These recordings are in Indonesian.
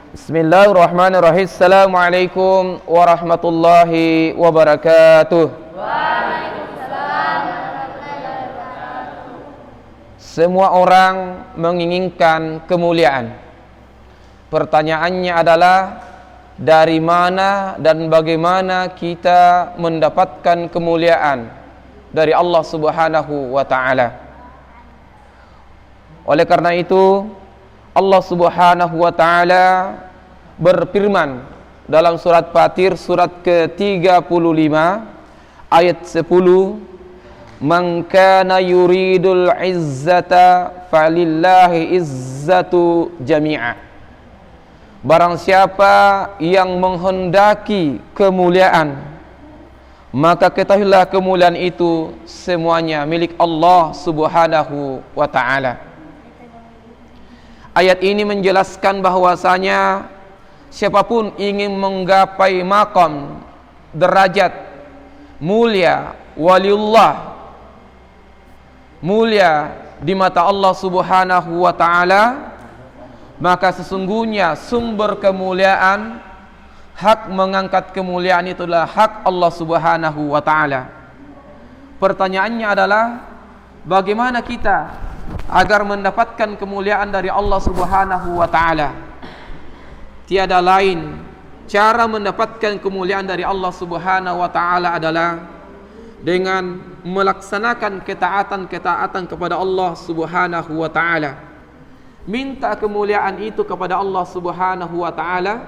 Bismillahirrahmanirrahim. Assalamualaikum warahmatullahi wabarakatuh. Waalaikumsalam warahmatullahi wabarakatuh. Semua orang menginginkan kemuliaan. Pertanyaannya adalah dari mana dan bagaimana kita mendapatkan kemuliaan dari Allah Subhanahu wa taala. Oleh karena itu Allah Subhanahu wa taala berfirman dalam surat Fatir surat ke-35 ayat 10, "Man kana yuridul izzata falillahi izzatu jami'a." Barang siapa yang menghendaki kemuliaan, maka ketahuilah kemuliaan itu semuanya milik Allah Subhanahu wa taala. Ayat ini menjelaskan bahwasanya siapapun ingin menggapai maqam, derajat mulia, waliullah, mulia di mata Allah Subhanahu wa taala, maka sesungguhnya sumber kemuliaan, hak mengangkat kemuliaan itulah hak Allah Subhanahu wa taala. Pertanyaannya adalah bagaimana kita agar mendapatkan kemuliaan dari Allah Subhanahu wa taala? Tiada lain cara mendapatkan kemuliaan dari Allah Subhanahu wa taala adalah dengan melaksanakan ketaatan kepada Allah Subhanahu wa taala. Minta kemuliaan itu kepada Allah Subhanahu wa taala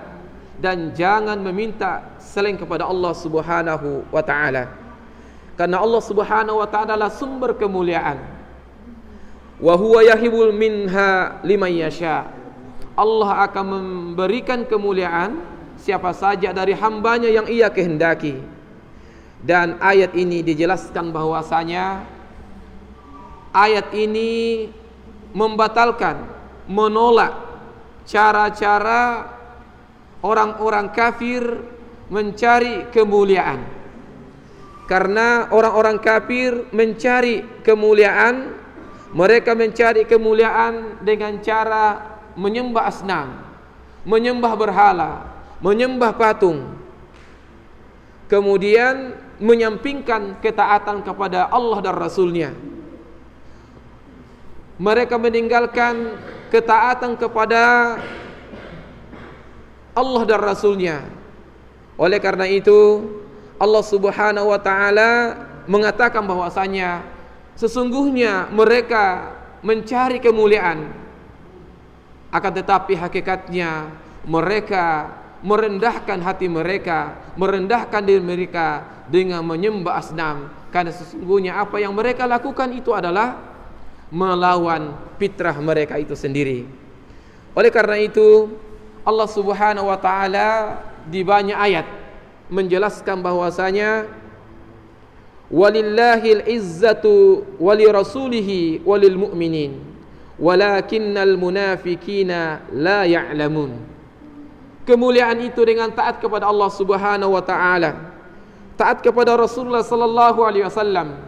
dan jangan meminta selain kepada Allah Subhanahu wa taala. Karena Allah Subhanahu wa taala adalah sumber kemuliaan. Wa huwa yahibul minha liman yasha. Allah akan memberikan kemuliaan siapa saja dari hambanya yang ia kehendaki. Dan ayat ini dijelaskan bahwasanya ayat ini membatalkan, menolak cara-cara orang-orang kafir mencari kemuliaan. Karena orang-orang kafir mencari kemuliaan, mereka mencari kemuliaan dengan cara menyembah asnam, menyembah berhala, menyembah patung. Kemudian menyampingkan ketaatan kepada Allah dan Rasulnya. Mereka meninggalkan ketaatan kepada Allah dan Rasulnya. Oleh karena itu Allah Subhanahu wa taala mengatakan bahwasanya sesungguhnya mereka mencari kemuliaan, akan tetapi hakikatnya mereka merendahkan hati mereka, merendahkan diri mereka dengan menyembah asnam. Karena sesungguhnya apa yang mereka lakukan itu adalah melawan fitrah mereka itu sendiri. Oleh karena itu Allah Subhanahu wa taala di banyak ayat menjelaskan bahwasanya walillahil izzatu walirasulihi walil mu'minin walakinnal munafiqina la ya'lamun. Kemuliaan itu dengan taat kepada Allah Subhanahu wa taala, taat kepada Rasulullah sallallahu alaihi wasallam,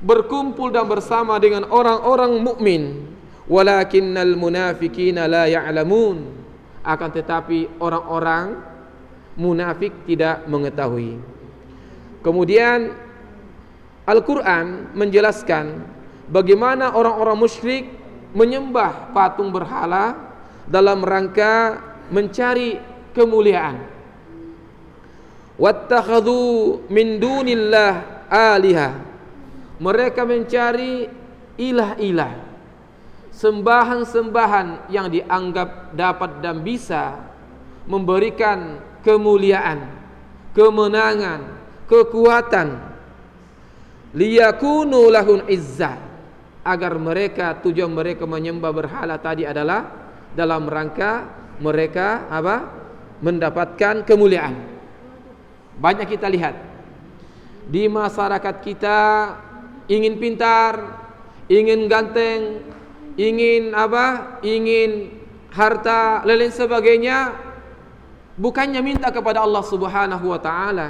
berkumpul dan bersama dengan orang-orang mukmin. Walakinnal munafiqina la ya'lamun. Akan tetapi orang-orang munafik tidak mengetahui. Kemudian Al-Quran menjelaskan bagaimana orang-orang musyrik menyembah patung berhala dalam rangka mencari kemuliaan. Wattakhadhu min dunillah alihah. Mereka mencari ilah-ilah, sembahan-sembahan yang dianggap dapat dan bisa memberikan kemuliaan, kemenangan, kekuatan. Liyakunu lahun izzah, agar mereka, tujuan mereka menyembah berhala tadi adalah dalam rangka mereka mendapatkan kemuliaan. Banyak kita lihat di masyarakat kita ingin pintar, ingin ganteng, ingin ingin harta, lain sebagainya, bukannya minta kepada Allah Subhanahu wa taala.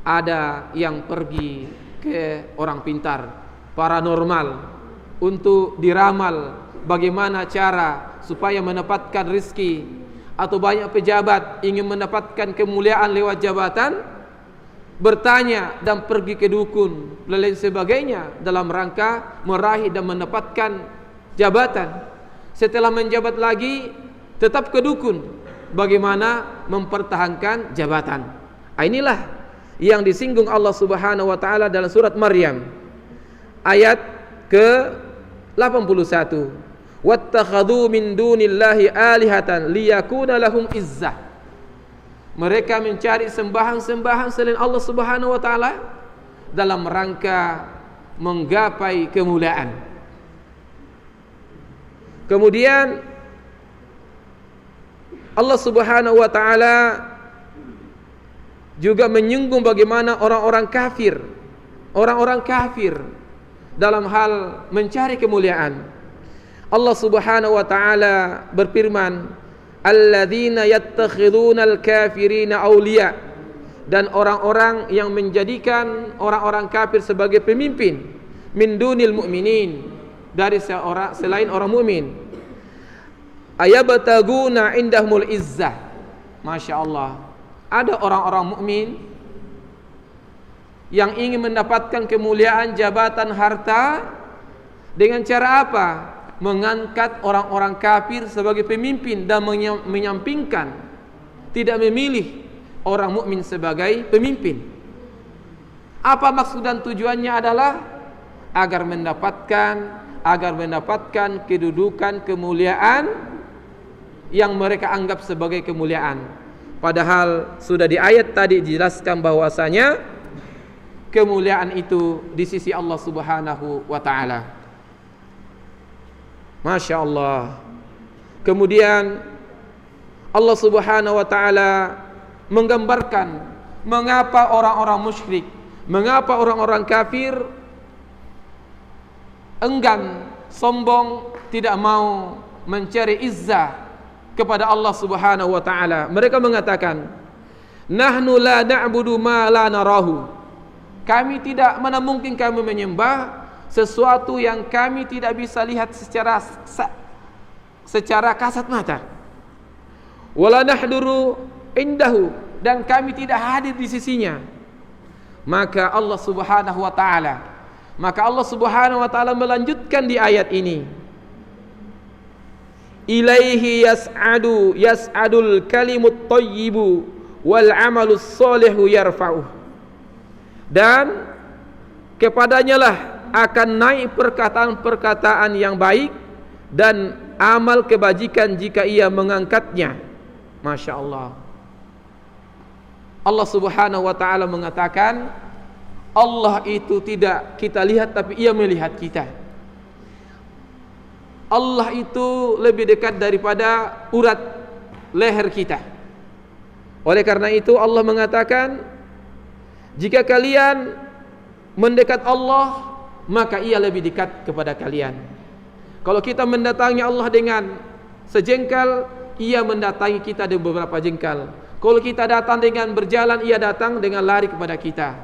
Ada yang pergi ke orang pintar, paranormal, untuk diramal bagaimana cara supaya mendapatkan rizki, atau banyak pejabat ingin mendapatkan kemuliaan lewat jabatan, bertanya dan pergi ke dukun dan lain sebagainya dalam rangka meraih dan mendapatkan jabatan. Setelah menjabat lagi tetap ke dukun, bagaimana mempertahankan jabatan. Inilah yang disinggung Allah Subhanahu wa taala dalam surat Maryam ayat ke-81. Wattakhadhu min dunillahi alihatan liyakuna lahum izzah. Mereka mencari sembahan-sembahan selain Allah Subhanahu wa taala dalam rangka menggapai kemuliaan. Kemudian Allah Subhanahu wa taala juga menyinggung bagaimana orang-orang kafir dalam hal mencari kemuliaan. Allah Subhanahu wa taala berfirman, alladzina yattakhidunal kafirina awliya, dan orang-orang yang menjadikan orang-orang kafir sebagai pemimpin, min dunil mu'minin, dari selain orang mukmin. Ayabtaguna indahumul izzah. Masya Allah, ada orang-orang mukmin yang ingin mendapatkan kemuliaan, jabatan, harta dengan cara apa? Mengangkat orang-orang kafir sebagai pemimpin dan menyampingkan, tidak memilih orang mukmin sebagai pemimpin. Apa maksud dan tujuannya adalah agar mendapatkan kedudukan, kemuliaan yang mereka anggap sebagai kemuliaan. Padahal sudah di ayat tadi dijelaskan bahwasanya kemuliaan itu di sisi Allah Subhanahu wa taala. Masya Allah. Kemudian Allah Subhanahu wa taala menggambarkan mengapa orang-orang musyrik, mengapa orang-orang kafir enggan, sombong, tidak mau mencari izzah kepada Allah Subhanahu wa taala. Mereka mengatakan, nahnu la na'budu ma la narahu. Kami tidak, mana mungkin kami menyembah sesuatu yang kami tidak bisa lihat secara kasat mata. Wala nahduru indahu, dan kami tidak hadir di sisinya. Maka Allah Subhanahu wa taala melanjutkan di ayat ini, ilaihi yas'adul kalimut thayyibu wal amalus sholihu yarfa'uh. Dan kepadanya lah akan naik perkataan-perkataan yang baik dan amal kebajikan jika ia mengangkatnya. Masya Allah. Allah Subhanahu wa taala mengatakan, Allah itu tidak kita lihat, tapi ia melihat kita. Allah itu lebih dekat daripada urat leher kita. Oleh karena itu Allah mengatakan, jika kalian mendekat Allah, maka ia lebih dekat kepada kalian. Kalau kita mendatangi Allah dengan sejengkal, ia mendatangi kita dengan beberapa jengkal. Kalau kita datang dengan berjalan, ia datang dengan lari kepada kita.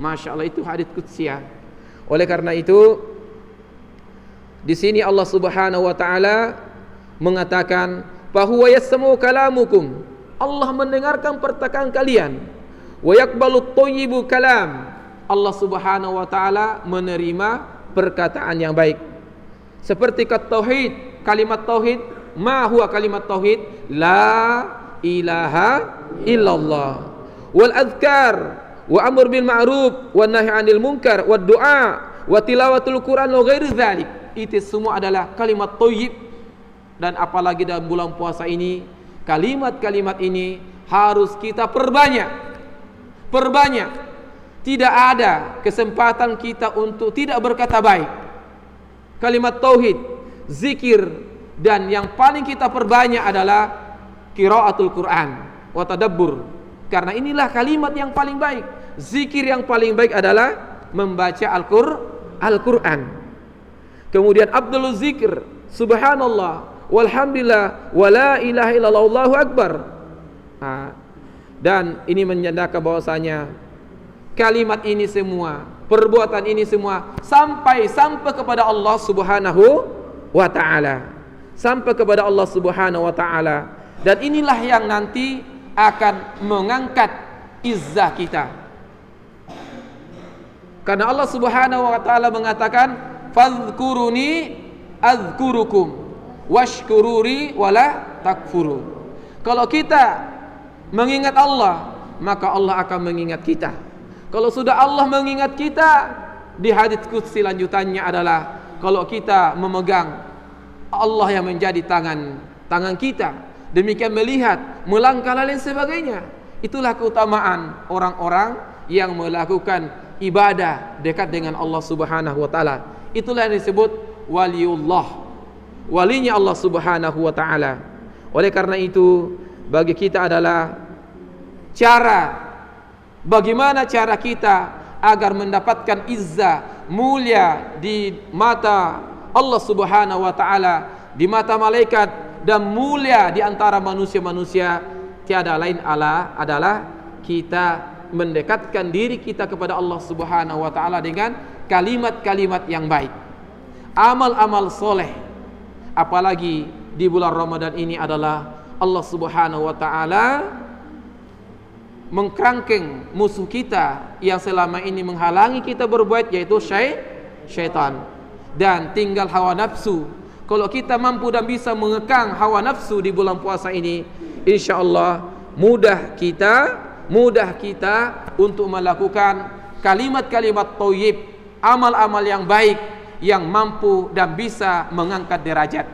Masya Allah, itu hadits qudsiyah. Oleh karena itu, di sini Allah Subhanahu wa taala mengatakan, fahuwa yasma'u kalamukum. Allah mendengarkan perkataan kalian. Wa yaqbalut thayyibu kalam. Allah Subhanahu wa taala menerima perkataan yang baik. Seperti tauhid, kalimat tauhid, ma huwa kalimat tauhid? La ilaha illallah. Wal azkar, wa amr bil ma'ruf, wa nahy 'anil munkar, wa du'a, wa tilawatul Quran wa ghairi dzalik. Itu semua adalah kalimat thayyib. Dan apalagi dalam bulan puasa ini, kalimat-kalimat ini harus kita perbanyak. Tidak ada kesempatan kita untuk tidak berkata baik. Kalimat tauhid, zikir, dan yang paling kita perbanyak adalah qiraatul Quran wa tadabbur. Karena inilah kalimat yang paling baik. Zikir yang paling baik adalah membaca Al-Quran. Kemudian Abdul Zikr, subhanallah, walhamdulillah, wala ilaha illallah, Allahu akbar. Dan ini menyatakan bahwasanya kalimat ini semua, perbuatan ini semua sampai kepada Allah Subhanahu wa taala. Sampai kepada Allah Subhanahu wa taala. Dan inilah yang nanti akan mengangkat izzah kita. Karena Allah Subhanahu wa taala mengatakan, "Fadhkuruni adzkurukum washkururi wala takfuru." Kalau kita mengingat Allah, maka Allah akan mengingat kita. Kalau sudah Allah mengingat kita, di hadits qudsi lanjutannya adalah kalau kita memegang Allah yang menjadi tangan kita, demikian melihat, melangkah dan lain sebagainya. Itulah keutamaan orang-orang yang melakukan ibadah dekat dengan Allah Subhanahu wa taala. Itulah yang disebut waliullah, walinya Allah Subhanahu wa taala. Oleh karena itu, bagi kita adalah bagaimana cara kita agar mendapatkan izzah, mulia di mata Allah Subhanahu wa taala, di mata malaikat, dan mulia di antara manusia-manusia. Tiada lain adalah kita mendekatkan diri kita kepada Allah Subhanahu wa taala dengan kalimat-kalimat yang baik, amal-amal soleh. Apalagi di bulan Ramadan ini adalah Allah Subhanahu wa taala mengkerangkeng musuh kita yang selama ini menghalangi kita berbuat, yaitu syaitan. Dan tinggal hawa nafsu. Kalau kita mampu dan bisa mengekang hawa nafsu di bulan puasa ini, insyaallah mudah kita untuk melakukan kalimat-kalimat thayyib, amal-amal yang baik yang mampu dan bisa mengangkat derajat.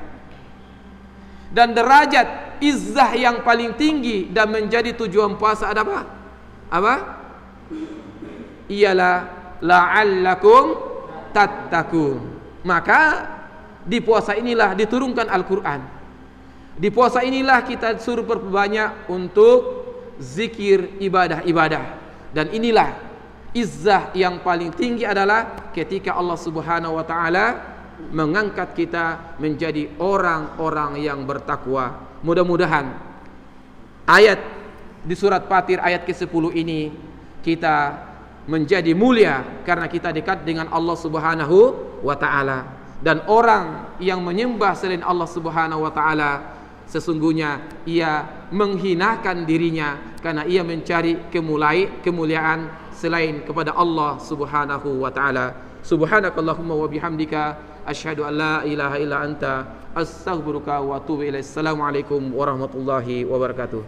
Dan derajat izzah yang paling tinggi dan menjadi tujuan puasa ada apa? Ialah la'allakum tattaqun. Maka di puasa inilah diturunkan Al-Quran. Di puasa inilah kita suruh berbanyak untuk zikir, ibadah-ibadah. Dan inilah izzah yang paling tinggi adalah ketika Allah Subhanahu wa ta'ala mengangkat kita menjadi orang-orang yang bertakwa. Mudah-mudahan ayat di surat Fatir ayat ke-10 ini kita menjadi mulia karena kita dekat dengan Allah Subhanahu wa ta'ala. Dan orang yang menyembah selain Allah Subhanahu wa ta'ala, sesungguhnya ia menghinakan dirinya karena ia mencari kemuliaan selain kepada Allah Subhanahu wa ta'ala. Subhanakallahumma wa bihamdika asyhadu an la ilaha illa anta astaghfiruka wa atubu ilaik. Assalamualaikum warahmatullahi wabarakatuh.